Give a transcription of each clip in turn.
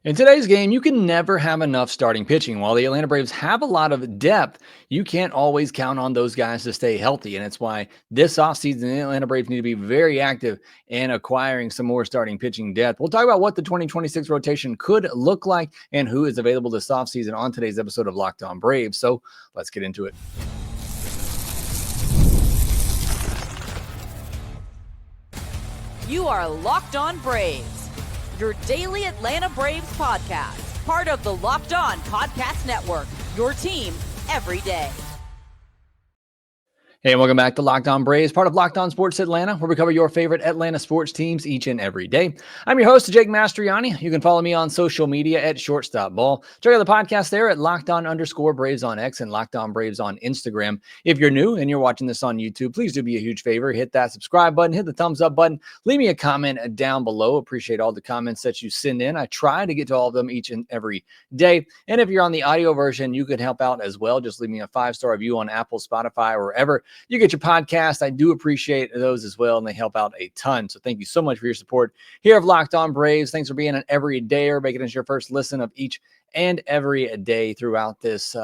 In today's game, you can never have enough starting pitching. While the Atlanta Braves have a lot of depth, you can't always count on those guys to stay healthy. And it's why this offseason, the Atlanta Braves need to be very active in acquiring some more starting pitching depth. We'll talk about what the 2026 rotation could look like and who is available this offseason on today's episode of Locked On Braves. So let's get into it. You are Locked On Braves, your daily Atlanta Braves podcast, part of the Locked On Podcast Network, your team every day. Hey, and welcome back to Locked On Braves, part of Locked On Sports Atlanta, where we cover your favorite Atlanta sports teams each and every day. I'm your host, Jake Mastroianni. You can follow me on social media at Shortstop Ball. Check out the podcast there at LockedOn_Braves on X and Locked On Braves on Instagram. If you're new and you're watching this on YouTube, please do me a huge favor. Hit that subscribe button, hit the thumbs up button, leave me a comment down below. Appreciate all the comments that you send in. I try to get to all of them each and every day. And if you're on the audio version, you could help out as well. Just leave me a 5-star review on Apple, Spotify, or wherever you get your podcast. I do appreciate those as well, and they help out a ton. So thank you so much for your support here of Locked On Braves. Thanks for being an everydayer, making us your first listen of each and every day throughout this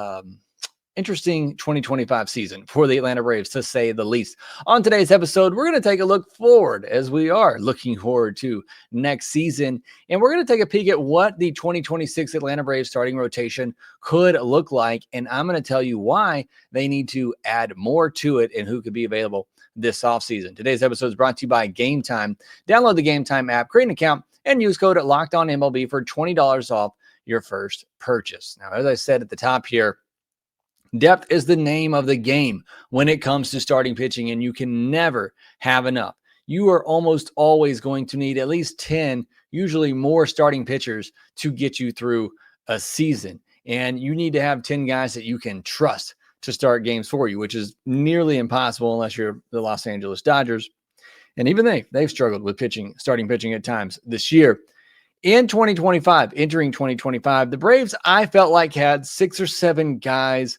interesting 2025 season for the Atlanta Braves, to say the least. On today's episode, we're going to take a look forward, as we are looking forward to next season. And we're going to take a peek at what the 2026 Atlanta Braves starting rotation could look like. And I'm going to tell you why they need to add more to it and who could be available this offseason. Today's episode is brought to you by GameTime. Download the GameTime app, create an account, and use code LOCKEDONMLB for $20 off your first purchase. Now, as I said at the top here, depth is the name of the game when it comes to starting pitching, and you can never have enough. You are almost always going to need at least 10, usually more starting pitchers to get you through a season. And you need to have 10 guys that you can trust to start games for you, which is nearly impossible unless you're the Los Angeles Dodgers. And even they've struggled with starting pitching at times this year. In 2025, entering 2025, the Braves, I felt like, had 6 or 7 guys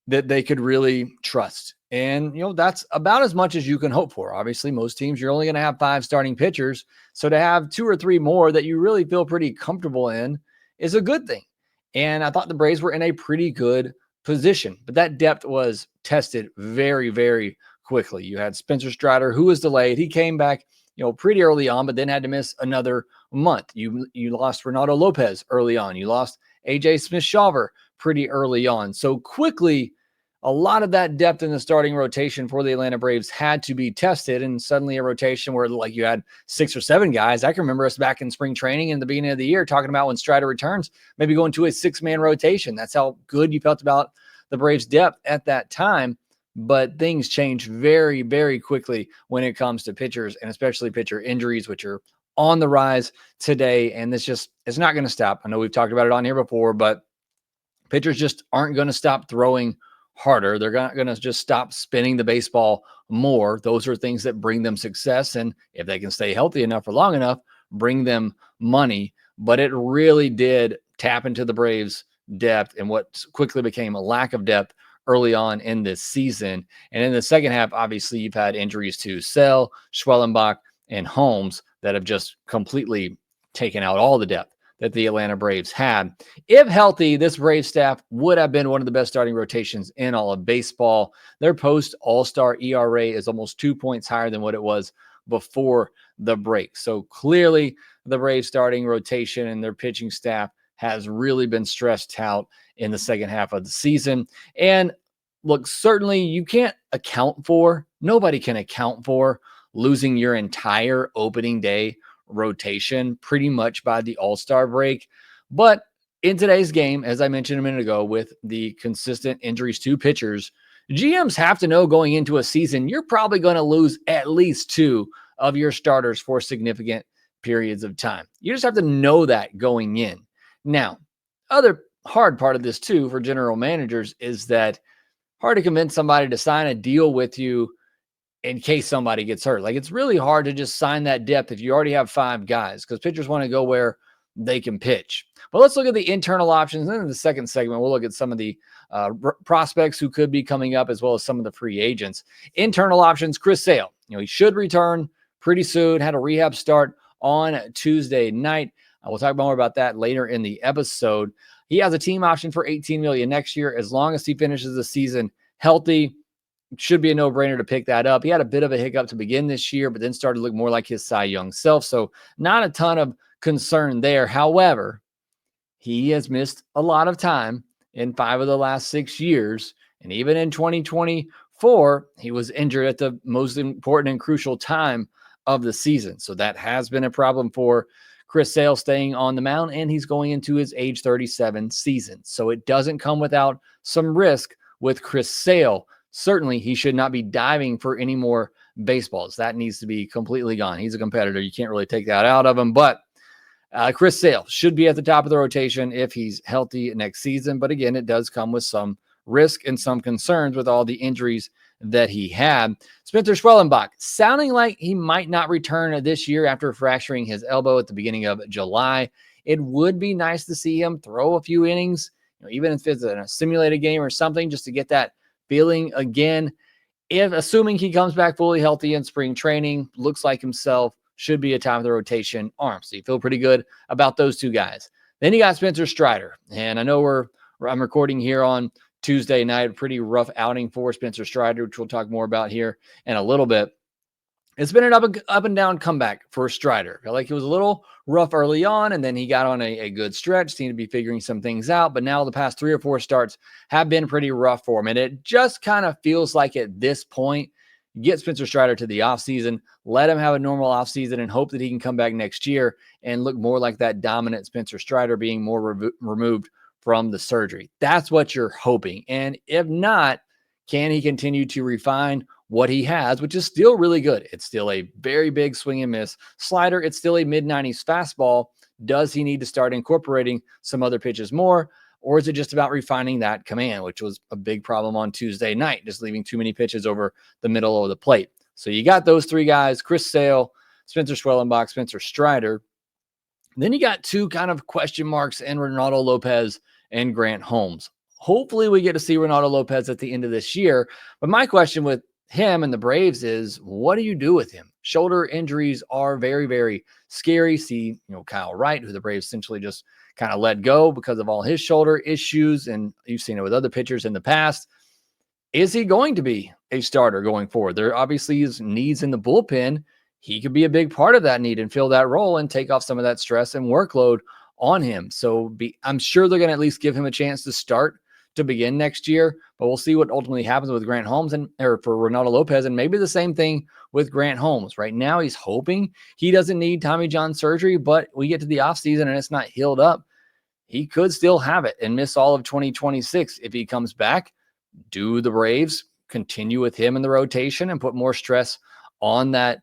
that they could really trust. And, that's about as much as you can hope for. Obviously, most teams, you're only going to have 5 starting pitchers. So to have 2 or 3 more that you really feel pretty comfortable in is a good thing. And I thought the Braves were in a pretty good position. But that depth was tested very, very quickly. You had Spencer Strider, who was delayed. He came back, pretty early on, but then had to miss another month. You lost Renato Lopez early on. You lost AJ Smith-Shawver pretty early on. So quickly, a lot of that depth in the starting rotation for the Atlanta Braves had to be tested, and suddenly a rotation where you had 6 or 7 guys. I can remember us back in spring training in the beginning of the year talking about when Strider returns, maybe going to a 6-man rotation. That's how good you felt about the Braves' depth at that time. But things change very, very quickly when it comes to pitchers, and especially pitcher injuries, which are on the rise today. And it's not going to stop. I know we've talked about it on here before, but pitchers just aren't going to stop throwing harder. They're not going to just stop spinning the baseball more. Those are things that bring them success. And if they can stay healthy enough for long enough, bring them money. But it really did tap into the Braves' depth and what quickly became a lack of depth early on in this season. And in the second half, obviously, you've had injuries to Sell, Schwellenbach, and Holmes that have just completely taken out all the depth that the Atlanta Braves had. If healthy, this Braves staff would have been one of the best starting rotations in all of baseball. Their post-All-Star ERA is almost 2 points higher than what it was before the break. So clearly, the Braves starting rotation and their pitching staff has really been stressed out in the second half of the season. And look, certainly you can't nobody can account for losing your entire opening day rotation pretty much by the All-Star break. But in today's game, as I mentioned a minute ago, with the consistent injuries to pitchers, GMs have to know going into a season, you're probably going to lose at least 2 of your starters for significant periods of time. You just have to know that going in. Now, other hard part of this too for general managers is that hard to convince somebody to sign a deal with you in case somebody gets hurt. It's really hard to just sign that depth if you already have 5 guys, because pitchers want to go where they can pitch. But let's look at the internal options. And in the second segment, we'll look at some of the prospects who could be coming up, as well as some of the free agents. Internal options, Chris Sale. He should return pretty soon, had a rehab start on Tuesday night. We'll talk more about that later in the episode. He has a team option for $18 million next year. As long as he finishes the season healthy, should be a no-brainer to pick that up. He had a bit of a hiccup to begin this year, but then started to look more like his Cy Young self. So not a ton of concern there. However, he has missed a lot of time in 5 of the last 6 years. And even in 2024, he was injured at the most important and crucial time of the season. So that has been a problem for Chris Sale staying on the mound, and he's going into his age 37 season. So it doesn't come without some risk with Chris Sale. Certainly, he should not be diving for any more baseballs. That needs to be completely gone. He's a competitor. You can't really take that out of him. But Chris Sale should be at the top of the rotation if he's healthy next season. But again, it does come with some risk and some concerns with all the injuries that he had. Spencer Schwellenbach sounding like he might not return this year after fracturing his elbow at the beginning of July. It would be nice to see him throw a few innings, even if it's in a simulated game or something, just to get that feeling again. If assuming he comes back fully healthy in spring training, looks like himself, should be a top of the rotation arm. So you feel pretty good about those two guys. Then you got Spencer Strider. And I know I'm recording here on Tuesday night, a pretty rough outing for Spencer Strider, which we'll talk more about here in a little bit. It's been an up and down comeback for Strider. I feel like it was a little rough early on, and then he got on a good stretch, seemed to be figuring some things out. But now the past 3 or 4 starts have been pretty rough for him. And it just kind of feels like at this point, get Spencer Strider to the offseason, let him have a normal offseason, and hope that he can come back next year and look more like that dominant Spencer Strider, being more removed from the surgery. That's what you're hoping. And if not, can he continue to refine what he has, which is still really good? It's still a very big swing and miss slider. It's still a mid-90s fastball. Does he need to start incorporating some other pitches more? Or is it just about refining that command, which was a big problem on Tuesday night, just leaving too many pitches over the middle of the plate? So you got those 3 guys, Chris Sale, Spencer Schwellenbach, Spencer Strider. Then you got 2 kind of question marks in Ronaldo Lopez and Grant Holmes. Hopefully we get to see Ronaldo Lopez at the end of this year. But my question with him and the Braves is, what do you do with him? Shoulder injuries are very, very scary. See, Kyle Wright, who the Braves essentially just kind of let go because of all his shoulder issues. And you've seen it with other pitchers in the past. Is he going to be a starter going forward? There obviously is needs in the bullpen. He could be a big part of that need and fill that role and take off some of that stress and workload on him. So I'm sure they're going to at least give him a chance to start to begin next year, but we'll see what ultimately happens with Grant Holmes or for Ronaldo Lopez, and maybe the same thing with Grant Holmes. Right now, he's hoping he doesn't need Tommy John surgery, but we get to the offseason and it's not healed up. He could still have it and miss all of 2026. If he comes back, do the Braves continue with him in the rotation and put more stress on that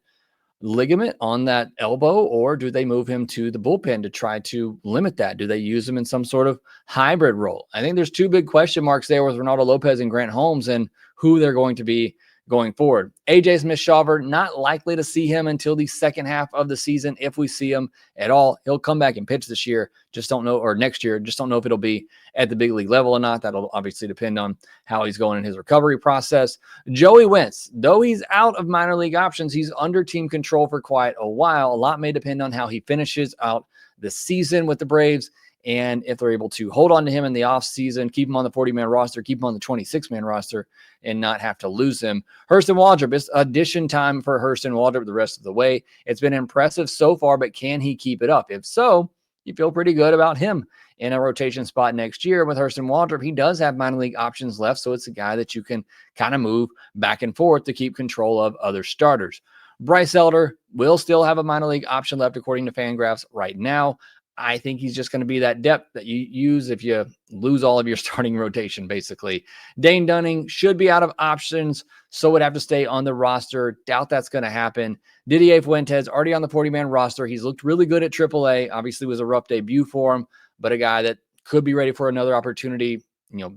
ligament, on that elbow, or do they move him to the bullpen to try to limit that? Do they use him in some sort of hybrid role? I think there's 2 big question marks there with Ronaldo Lopez and Grant Holmes and who they're going to be going forward. AJ Smith-Shawver, not likely to see him until the second half of the season. If we see him at all, he'll come back and pitch this year. Just don't know, or next year, just don't know if it'll be at the big league level or not. That'll obviously depend on how he's going in his recovery process. Joey Wentz, though he's out of minor league options, he's under team control for quite a while. A lot may depend on how he finishes out the season with the Braves, and if they're able to hold on to him in the offseason, keep him on the 40-man roster, keep him on the 26-man roster, and not have to lose him. Hurston Waldrop, it's audition time for Hurston Waldrop the rest of the way. It's been impressive so far, but can he keep it up? If so, you feel pretty good about him in a rotation spot next year. With Hurston Waldrop, he does have minor league options left, so it's a guy that you can kind of move back and forth to keep control of other starters. Bryce Elder will still have a minor league option left according to Fangraphs right now. I think he's just going to be that depth that you use if you lose all of your starting rotation, basically. Dane Dunning should be out of options, so would have to stay on the roster. Doubt that's going to happen. Didier Fuentes, already on the 40-man roster. He's looked really good at AAA. Obviously, it was a rough debut for him, but a guy that could be ready for another opportunity,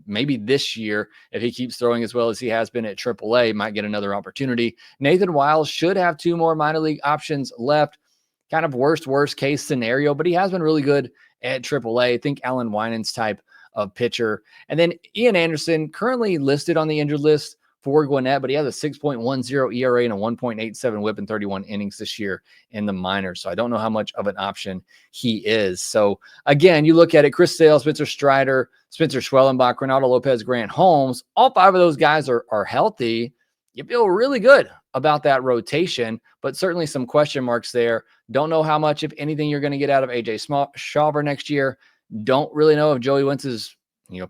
maybe this year, if he keeps throwing as well as he has been at AAA, might get another opportunity. Nathan Wiles should have 2 more minor league options left. Kind of worst case scenario, but he has been really good at AAA. I think Alan Winans type of pitcher. And then Ian Anderson, currently listed on the injured list for Gwinnett, but he has a 6.10 ERA and a 1.87 whip in 31 innings this year in the minors. So I don't know how much of an option he is. So again, you look at it, Chris Sale, Spencer Strider, Spencer Schwellenbach, Ronaldo Lopez, Grant Holmes, all 5 of those guys are healthy. You feel really good about that rotation, but certainly some question marks there. Don't know how much, if anything, you're going to get out of AJ Schauber next year. Don't really know if Joey Wentz is,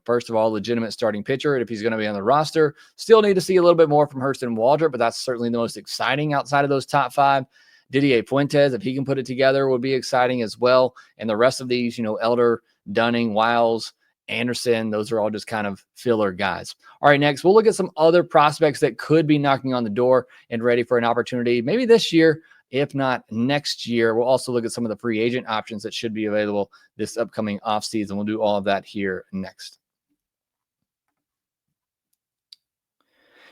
first of all, legitimate starting pitcher, and if he's going to be on the roster. Still need to see a little bit more from Hurston Waldrop, but that's certainly the most exciting outside of those top 5. Didier Fuentes, if he can put it together, would be exciting as well. And the rest of these, Elder, Dunning, Wiles, Anderson, those are all just kind of filler guys. All right, next, we'll look at some other prospects that could be knocking on the door and ready for an opportunity, maybe this year, if not next year. We'll also look at some of the free agent options that should be available this upcoming offseason. We'll do all of that here next.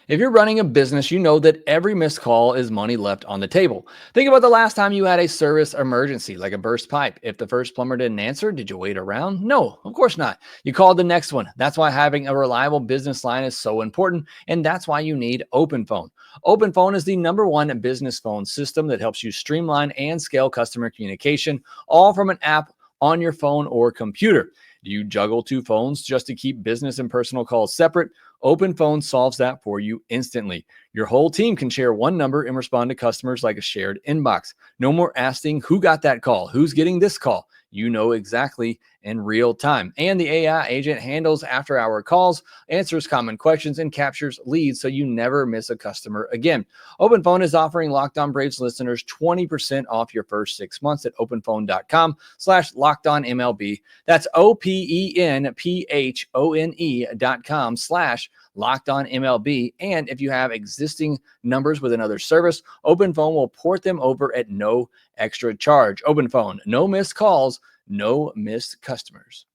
If you're running a business, you know that every missed call is money left on the table. Think about the last time you had a service emergency, like a burst pipe. If the first plumber didn't answer, did you wait around? No, of course not. You called the next one. That's why having a reliable business line is so important, and that's why you need OpenPhone. OpenPhone is the #1 business phone system that helps you streamline and scale customer communication, all from an app on your phone or computer. Do you juggle 2 phones just to keep business and personal calls separate? OpenPhone solves that for you instantly. Your whole team can share one number and respond to customers like a shared inbox. No more asking who got that call, who's getting this call. You know exactly in real time. And the AI agent handles after-hour calls, answers common questions, and captures leads so you never miss a customer again. OpenPhone is offering Locked On Braves listeners 20% off your first 6 months at openphone.com/LockedOnMLB. That's OpenPhone.com/LockedOnMLB. And if you have existing numbers with another service, OpenPhone will port them over at no extra charge. OpenPhone, no missed calls, no missed customers.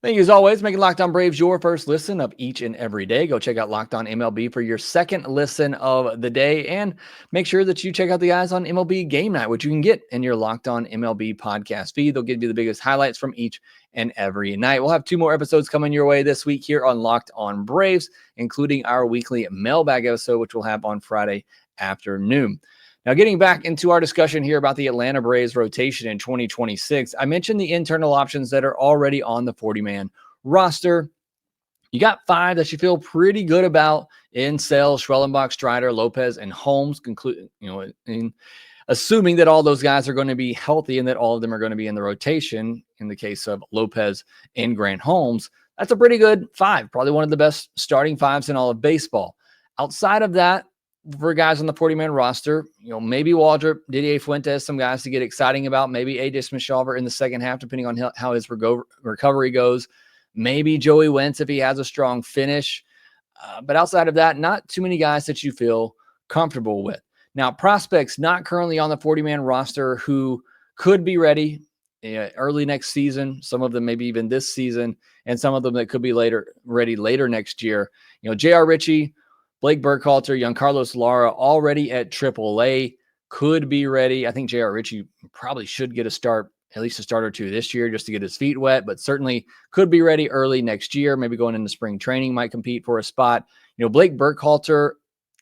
Thank you as always, making Locked On Braves your first listen of each and every day. Go check out Locked On MLB for your second listen of the day, and make sure that you check out the guys on MLB Game Night, which you can get in your Locked On MLB podcast feed. They'll give you the biggest highlights from each and every night. We'll have 2 more episodes coming your way this week here on Locked On Braves, including our weekly mailbag episode, which we'll have on Friday afternoon. Now, getting back into our discussion here about the Atlanta Braves rotation in 2026, I mentioned the internal options that are already on the 40-man roster. You got 5 that you feel pretty good about in Sale, Schwellenbach, Strider, Lopez, and Holmes, assuming that all those guys are going to be healthy and that all of them are going to be in the rotation. In the case of Lopez and Grant Holmes, that's a pretty good 5, probably one of the best starting 5s in all of baseball. Outside of that, for guys on the 40-man roster, maybe Waldrop, Didier Fuentes, some guys to get exciting about, maybe AJ Smith-Shawver in the second half, depending on how his recovery goes, maybe Joey Wentz if he has a strong finish. But outside of that, not too many guys that you feel comfortable with. Now, prospects not currently on the 40-man roster who could be ready early next season, some of them maybe even this season, and some of them that could be ready later next year. J.R. Ritchie, Blake Burkhalter, Giancarlo Lara already at AAA, could be ready. I think J.R. Ritchie probably should get a start, at least a start or 2 this year just to get his feet wet, but certainly could be ready early next year. Maybe going into spring training might compete for a spot. Blake Burkhalter,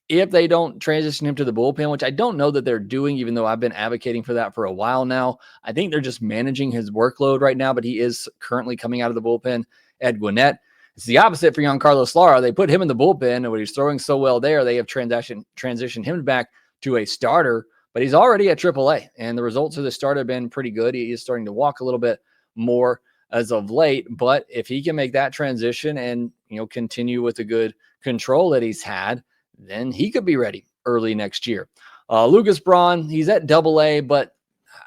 if they don't transition him to the bullpen, which I don't know that they're doing, even though I've been advocating for that for a while now. I think they're just managing his workload right now, but he is currently coming out of the bullpen at Gwinnett. It's the opposite for Giancarlo Lara. They put him in the bullpen, and when he's throwing so well there, they have transitioned him back to a starter, but he's already at AAA, and the results of the start have been pretty good. He is starting to walk a little bit more as of late, but if he can make that transition and continue with the good control that he's had, then he could be ready early next year. Lucas Braun, he's at AA, but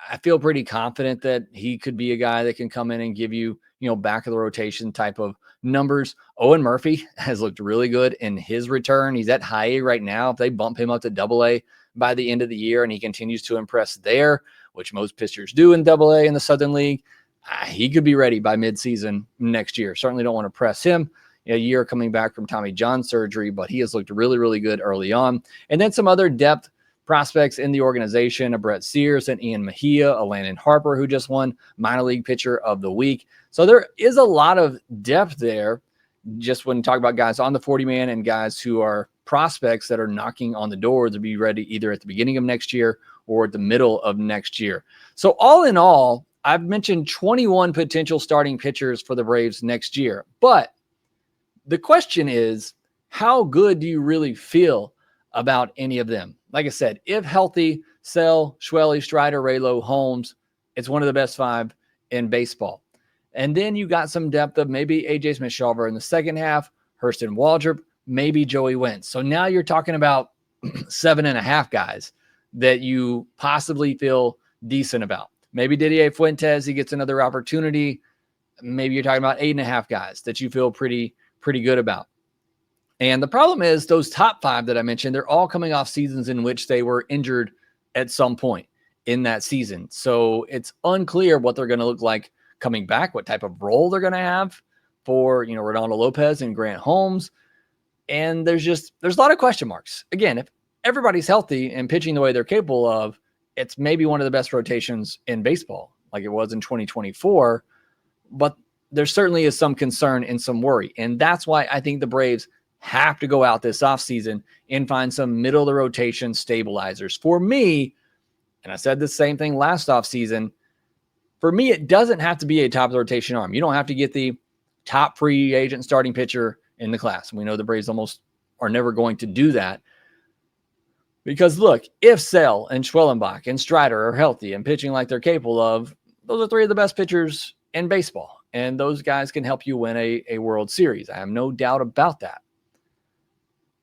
I feel pretty confident that he could be a guy that can come in and give you, back of the rotation type of numbers. Owen Murphy has looked really good in his return. He's at high A right now. If they bump him up to AA by the end of the year and he continues to impress there, which most pitchers do in AA in the Southern League, he could be ready by midseason next year. Certainly don't want to press him. A year coming back from Tommy John surgery, but he has looked really, really good early on. And then some other depth prospects in the organization, a Brett Sears and Ian Mejia, a Landon Harper, who just won minor league pitcher of the week. So there is a lot of depth there just when you talk about guys on the 40-man and guys who are prospects that are knocking on the door to be ready either at the beginning of next year or at the middle of next year. So all in all, I've mentioned 21 potential starting pitchers for the Braves next year. But the question is, how good do you really feel about any of them? Like I said, if healthy, Sale, Schwelly, Strider, Raylo, Holmes, it's one of the best 5 in baseball. And then you got some depth of maybe AJ Smith-Shawver in the second half, Hurston Waldrop, maybe Joey Wentz. So now you're talking about 7.5 guys that you possibly feel decent about. Maybe Didier Fuentes, he gets another opportunity. Maybe you're talking about 8.5 guys that you feel pretty good about. And the problem is those top 5 that I mentioned, they're all coming off seasons in which they were injured at some point in that season. So it's unclear what they're going to look like coming back, what type of role they're going to have for, Ronaldo Lopez and Grant Holmes. And there's a lot of question marks. Again, if everybody's healthy and pitching the way they're capable of, it's maybe one of the best rotations in baseball, like it was in 2024. But there certainly is some concern and some worry. And that's why I think the Braves have to go out this offseason and find some middle of the rotation stabilizers. For me, and I said the same thing last offseason, for me, it doesn't have to be a top of the rotation arm. You don't have to get the top free agent starting pitcher in the class. We know the Braves almost are never going to do that. Because look, if Sale and Schwellenbach and Strider are healthy and pitching like they're capable of, those are 3 of the best pitchers in baseball. And those guys can help you win a World Series. I have no doubt about that.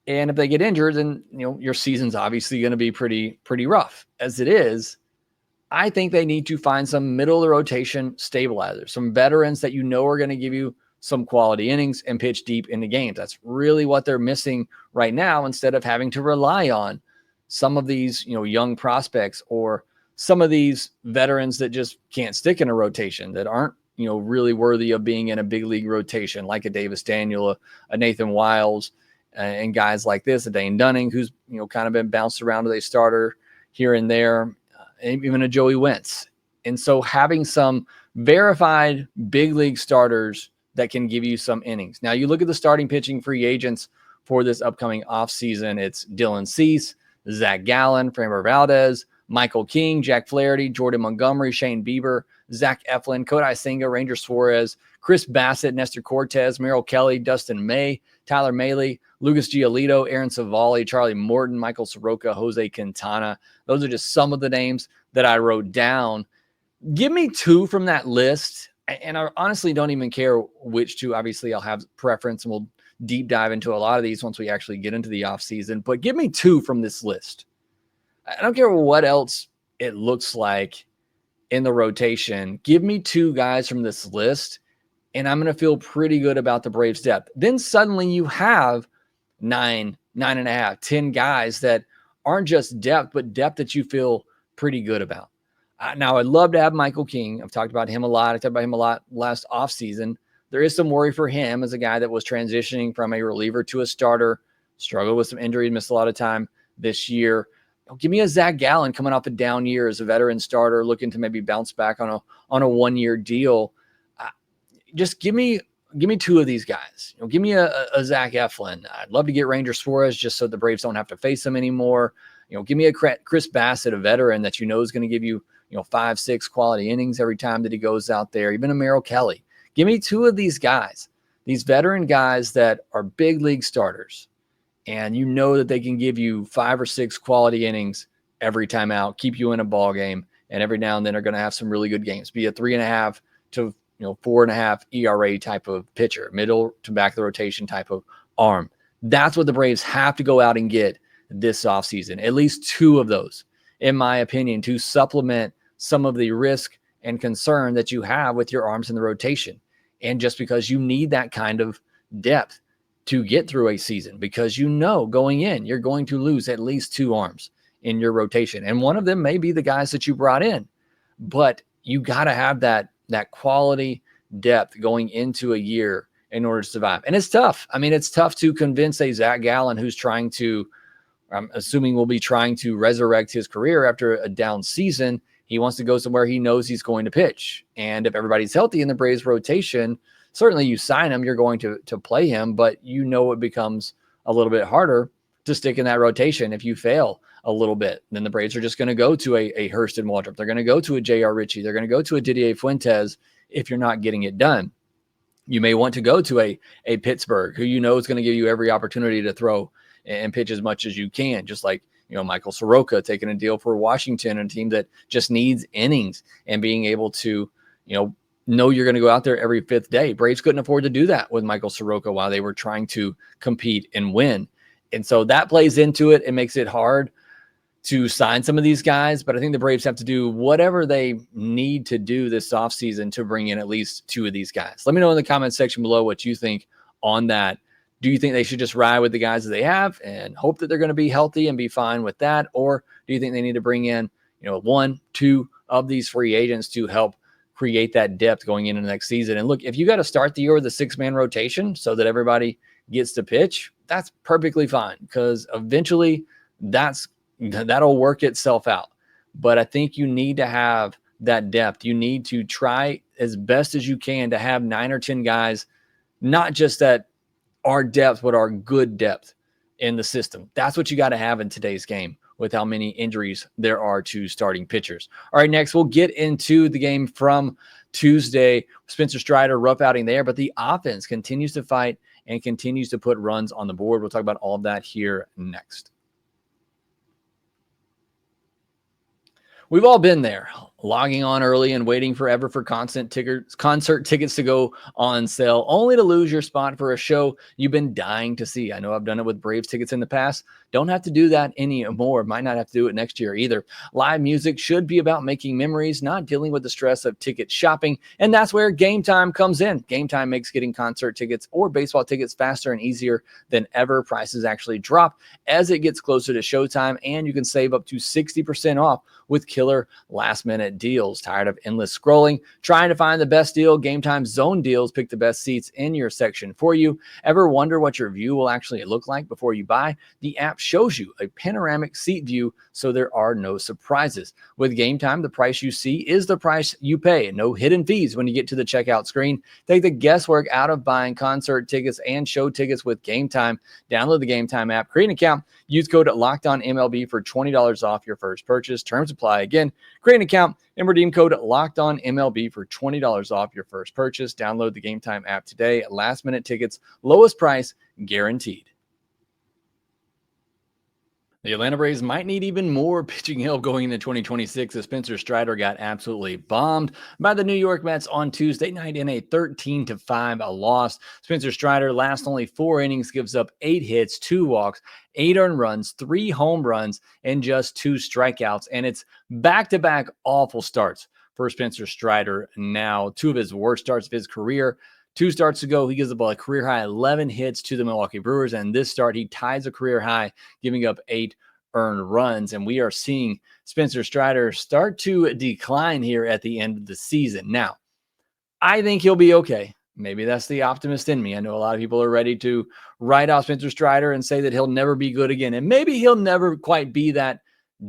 And if they get injured, then your season's obviously going to be pretty rough. As it is, I think they need to find some middle of the rotation stabilizers, some veterans that are going to give you some quality innings and pitch deep into games. That's really what they're missing right now, instead of having to rely on some of these young prospects or some of these veterans that just can't stick in a rotation, that aren't really worthy of being in a big league rotation, like a Davis Daniel, a Nathan Wiles, and guys like this, a Dane Dunning, who's kind of been bounced around as a starter here and there, and even a Joey Wentz. And so having some verified big league starters that can give you some innings. Now you look at the starting pitching free agents for this upcoming offseason. It's Dylan Cease, Zach Gallen, Framber Valdez, Michael King, Jack Flaherty, Jordan Montgomery, Shane Bieber, Zach Eflin, Kodai Senga, Ranger Suarez, Chris Bassett, Nestor Cortez, Merrill Kelly, Dustin May, Tyler Mahle, Lucas Giolito, Aaron Savali, Charlie Morton, Michael Soroka, Jose Quintana. Those are just some of the names that I wrote down. Give me 2 from that list, and I honestly don't even care which 2. Obviously, I'll have preference, and we'll deep dive into a lot of these once we actually get into the offseason. But give me 2 from this list. I don't care what else it looks like in the rotation. Give me 2 guys from this list, and I'm going to feel pretty good about the Braves' depth. Then suddenly you have 9.5, 10 guys that aren't just depth, but depth that you feel pretty good about. Now, I'd love to have Michael King. I've talked about him a lot. I talked about him a lot last offseason. There is some worry for him as a guy that was transitioning from a reliever to a starter, struggled with some injuries, missed a lot of time this year. Give me a Zach Gallen coming off a down year as a veteran starter, looking to maybe bounce back on a 1-year deal. Just give me 2 of these guys. You know, give me a Zach Eflin. I'd love to get Ranger Suarez just so the Braves don't have to face him anymore. You know, give me a Chris Bassett, a veteran that you know is going to give you, 5-6 quality innings every time that he goes out there. Even a Merrill Kelly. Give me 2 of these guys, these veteran guys that are big league starters, and you know that they can give you 5 or 6 quality innings every time out, keep you in a ball game, and every now and then are going to have some really good games. Be a 3.5 to 4.5 ERA type of pitcher, middle to back of the rotation type of arm. That's what the Braves have to go out and get this offseason. At least 2 of those, in my opinion, to supplement some of the risk and concern that you have with your arms in the rotation. And just because you need that kind of depth to get through a season, because going in, you're going to lose at least 2 arms in your rotation. And one of them may be the guys that you brought in, but you got to have that quality depth going into a year in order to survive. And it's tough. I mean, it's tough to convince a Zach Gallen who's trying to, I'm assuming will be trying to resurrect his career after a down season. He wants to go somewhere he knows he's going to pitch. And if everybody's healthy in the Braves rotation, certainly you sign him, you're going to play him, but it becomes a little bit harder to stick in that rotation if you fail a little bit. Then the Braves are just going to go to a Hurston Waldrop. They're going to go to a J.R. Ritchie. They're going to go to a Didier Fuentes if you're not getting it done. You may want to go to a Pittsburgh, who is going to give you every opportunity to throw and pitch as much as you can, just like Michael Soroka taking a deal for Washington, a team that just needs innings, and being able to know you're going to go out there every fifth day. Braves couldn't afford to do that with Michael Soroka while they were trying to compete and win. And so that plays into it. It makes it hard to sign some of these guys, but I think the Braves have to do whatever they need to do this offseason to bring in at least two of these guys. Let me know in the comments section below what you think on that. Do you think they should just ride with the guys that they have and hope that they're going to be healthy and be fine with that? Or do you think they need to bring in, one, two of these free agents to help create that depth going into the next season? And look, if you got to start the year with a 6-man rotation so that everybody gets to pitch, that's perfectly fine, because eventually that'll work itself out. But I think you need to have that depth. You need to try as best as you can to have 9 or 10 guys, not just that are depth, but are good depth in the system. That's what you got to have in today's game with how many injuries there are to starting pitchers. All right, next we'll get into the game from Tuesday. Spencer Strider, rough outing there, but the offense continues to fight and continues to put runs on the board. We'll talk about all of that here next. We've all been there, logging on early and waiting forever for concert tickets to go on sale, only to lose your spot for a show you've been dying to see. I know I've done it with Braves tickets in the past. Don't have to do that anymore. Might not have to do it next year either. Live music should be about making memories, not dealing with the stress of ticket shopping. And that's where GameTime comes in. GameTime makes getting concert tickets or baseball tickets faster and easier than ever. Prices actually drop as it gets closer to showtime, and you can save up to 60% off with killer last-minute deals. Tired of endless scrolling, trying to find the best deal? GameTime Zone Deals pick the best seats in your section for you. Ever wonder what your view will actually look like before you buy? The app shows you a panoramic seat view, so there are no surprises. With GameTime, the price you see is the price you pay. No hidden fees when you get to the checkout screen. Take the guesswork out of buying concert tickets and show tickets with GameTime. Download the GameTime app, create an account, use code LOCKEDONMLB for $20 off your first purchase. Terms apply. Again, create an account and redeem code LOCKEDONMLB for $20 off your first purchase. Download the GameTime app today. Last-minute tickets, lowest price guaranteed. The Atlanta Braves might need even more pitching help going into 2026 as Spencer Strider got absolutely bombed by the New York Mets on Tuesday night in a 13-5 loss. Spencer Strider lasts only 4 innings, gives up 8 hits, 2 walks, 8 earned runs, 3 home runs, and just 2 strikeouts. And it's back-to-back awful starts for Spencer Strider now. 2 of his worst starts of his career. 2 starts ago, he gives up a career-high 11 hits to the Milwaukee Brewers, and this start, he ties a career high, giving up 8 earned runs. And we are seeing Spencer Strider start to decline here at the end of the season. Now, I think he'll be okay. Maybe that's the optimist in me. I know a lot of people are ready to write off Spencer Strider and say that he'll never be good again. And maybe he'll never quite be that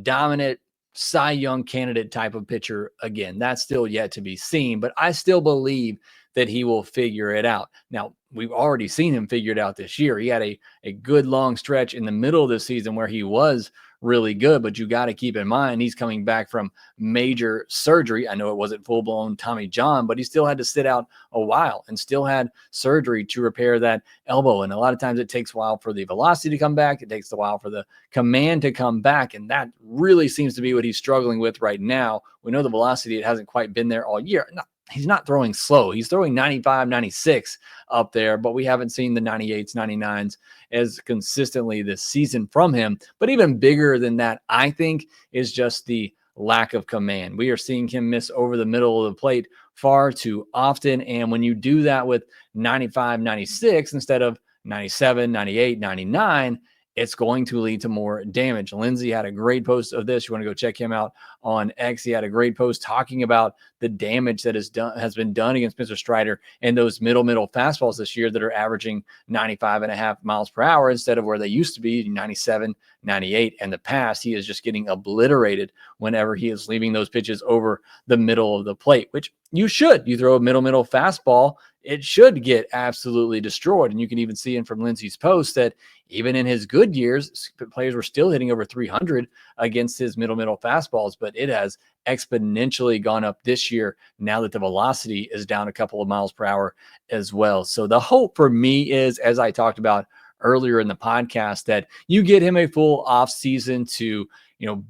dominant Cy Young candidate type of pitcher again. That's still yet to be seen, but I still believe that he will figure it out. Now, we've already seen him figure it out this year. He had a good long stretch in the middle of the season where he was really good, but you got to keep in mind he's coming back from major surgery. I know it wasn't full-blown Tommy John, but he still had to sit out a while and still had surgery to repair that elbow. And a lot of times it takes a while for the velocity to come back. It takes a while for the command to come back. And that really seems to be what he's struggling with right now. We know the velocity, it hasn't quite been there all year. He's not throwing slow. He's throwing 95, 96 up there, but we haven't seen the 98s, 99s as consistently this season from him. But even bigger than that, I think, is just the lack of command. We are seeing him miss over the middle of the plate far too often. And when you do that with 95, 96 instead of 97, 98, 99, it's going to lead to more damage. Lindsay had a great post of this. You want to go check him out on X. He had a great post talking about the damage that has been done against Spencer Strider and those middle fastballs this year that are averaging 95.5 miles per hour instead of where they used to be 97, 98. In the past, he is just getting obliterated whenever he is leaving those pitches over the middle of the plate, which you should. You throw a middle fastball it should get absolutely destroyed. And you can even see in from Lindsey's post that even in his good years, players were still hitting over 300 against his middle fastballs, but it has exponentially gone up this year now that the velocity is down a couple of miles per hour as well. So the hope for me is, as I talked about earlier in the podcast, that you get him a full off season to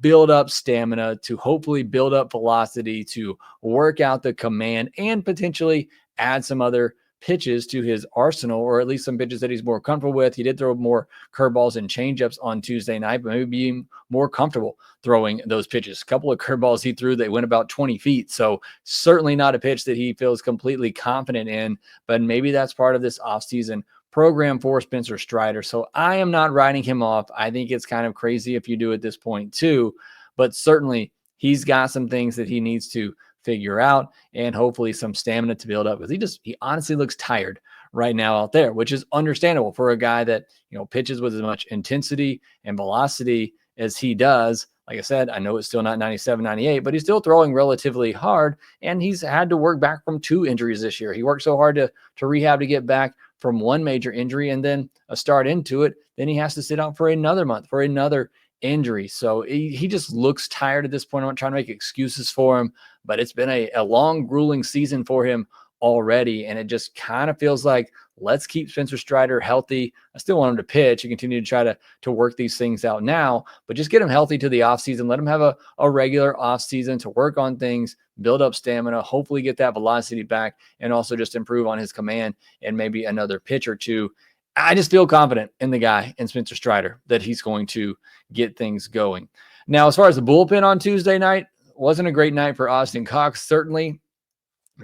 build up stamina, to hopefully build up velocity, to work out the command, and potentially add some other pitches to his arsenal, or at least some pitches that he's more comfortable with. He did throw more curveballs and changeups on Tuesday night, but maybe being more comfortable throwing those pitches. A couple of curveballs he threw, they went about 20 feet. So certainly not a pitch that he feels completely confident in, but maybe that's part of this offseason program for Spencer Strider. So I am not writing him off. I think it's kind of crazy if you do at this point too, but certainly he's got some things that he needs to figure out, and hopefully some stamina to build up, because he honestly looks tired right now out there, which is understandable for a guy that pitches with as much intensity and velocity as he does. Like I said, I know it's still not 97, 98, but he's still throwing relatively hard, and he's had to work back from 2 injuries this year. He worked so hard to rehab to get back from 1 major injury and then a start into it. Then he has to sit out for another month for another injury. So he just looks tired at this point. I'm not trying to make excuses for him, but it's been a long, grueling season for him already. And it just kind of feels like, let's keep Spencer Strider healthy. I still want him to pitch and continue to try to work these things out now, but just get him healthy to the offseason. Let him have a regular offseason to work on things, build up stamina, hopefully get that velocity back, and also just improve on his command and maybe another pitch or two. I just feel confident in the guy, in Spencer Strider, that he's going to get things going. Now, as far as the bullpen on Tuesday night, wasn't a great night for Austin Cox, certainly.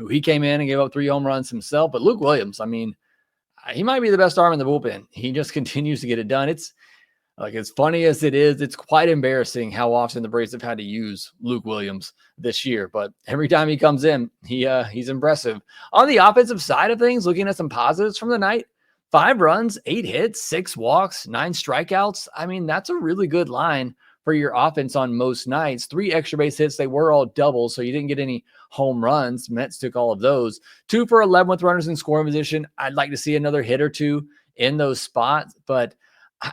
He came in and gave up 3 home runs himself, but Luke Williams, I mean, he might be the best arm in the bullpen. He just continues to get it done. It's like, as funny as it is, it's quite embarrassing how often the Braves have had to use Luke Williams this year. But every time he comes in, he's impressive. On the offensive side of things, looking at some positives from the night, 5 runs, 8 hits, 6 walks, 9 strikeouts. I mean, that's a really good line for your offense on most nights. 3 extra base hits. They were all doubles, so you didn't get any home runs. Mets took all of those. 2 for 11 with runners in scoring position. I'd like to see another hit or 2 in those spots, but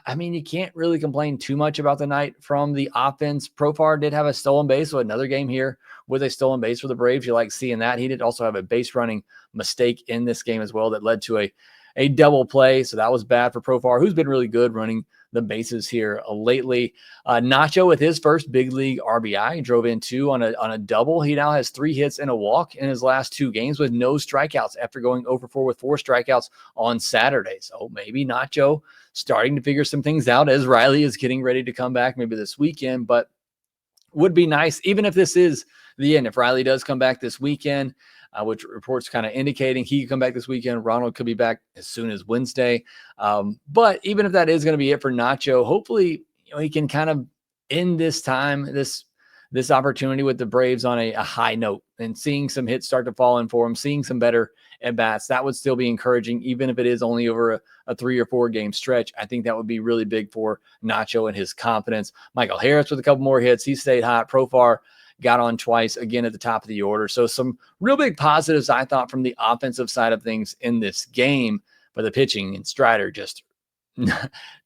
I mean, you can't really complain too much about the night from the offense. Profar did have a stolen base, so another game here with a stolen base for the Braves. You like seeing that. He did also have a base running mistake in this game as well that led to a double play. So that was bad for Profar, who's been really good running the bases here lately. Nacho with his first big league RBI, he drove in 2 on a double. He now has 3 hits and a walk in his last 2 games with no strikeouts after going over 4 with 4 strikeouts on Saturday. So maybe Nacho starting to figure some things out as Riley is getting ready to come back maybe this weekend, but would be nice, even if this is the end, if Riley does come back this weekend, which reports kind of indicating he could come back this weekend. Ronald could be back as soon as Wednesday. But even if that is going to be it for Nacho, hopefully he can kind of end this time, this opportunity with the Braves on a high note, and seeing some hits start to fall in for him, seeing some better at-bats. That would still be encouraging, even if it is only over a 3 or 4 game stretch. I think that would be really big for Nacho and his confidence. Michael Harris with a couple more hits. He stayed hot. Profar got on twice, again at the top of the order. So some real big positives, I thought, from the offensive side of things in this game. But the pitching and Strider, just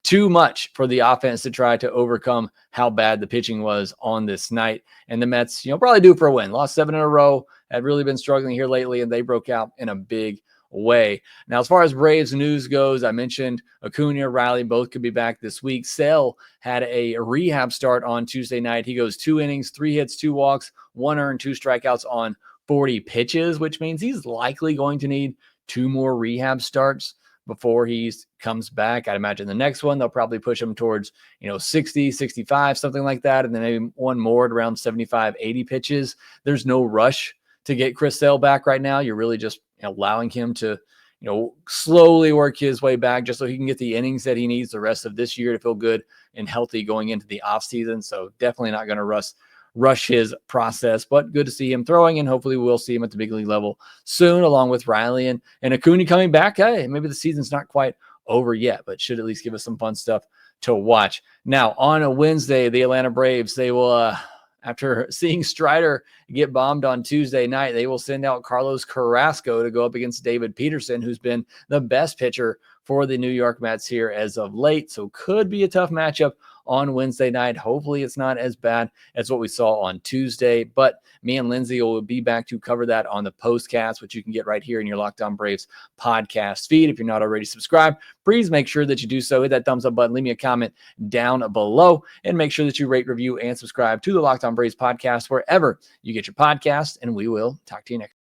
too much for the offense to try to overcome how bad the pitching was on this night. And the Mets, probably due for a win. Lost 7 in a row, had really been struggling here lately, and they broke out in a big way. Now, as far as Braves news goes, I mentioned Acuna, Riley, both could be back this week. Sale had a rehab start on Tuesday night. He goes 2 innings, 3 hits, 2 walks, 1 earned, 2 strikeouts on 40 pitches, which means he's likely going to need 2 more rehab starts before he comes back. I'd imagine the next one, they'll probably push him towards, 60, 65, something like that. And then maybe one more at around 75, 80 pitches. There's no rush to get Chris Sale back right now. You're really just allowing him to, slowly work his way back just so he can get the innings that he needs the rest of this year to feel good and healthy going into the offseason. So definitely not going to rush his process, but good to see him throwing, and hopefully we'll see him at the big league level soon, along with Riley and Acuna coming back. Hey, maybe the season's not quite over yet, but should at least give us some fun stuff to watch. Now, on a Wednesday, the Atlanta Braves, they will After seeing Strider get bombed on Tuesday night, they will send out Carlos Carrasco to go up against David Peterson, who's been the best pitcher for the New York Mets here as of late. So could be a tough matchup on Wednesday night. Hopefully it's not as bad as what we saw on Tuesday, but me and Lindsay will be back to cover that on the postcast, which you can get right here in your Locked On Braves podcast feed. If you're not already subscribed, please make sure that you do so. Hit that thumbs up button, leave me a comment down below, and make sure that you rate, review, and subscribe to the Locked On Braves podcast wherever you get your podcast, and we will talk to you next.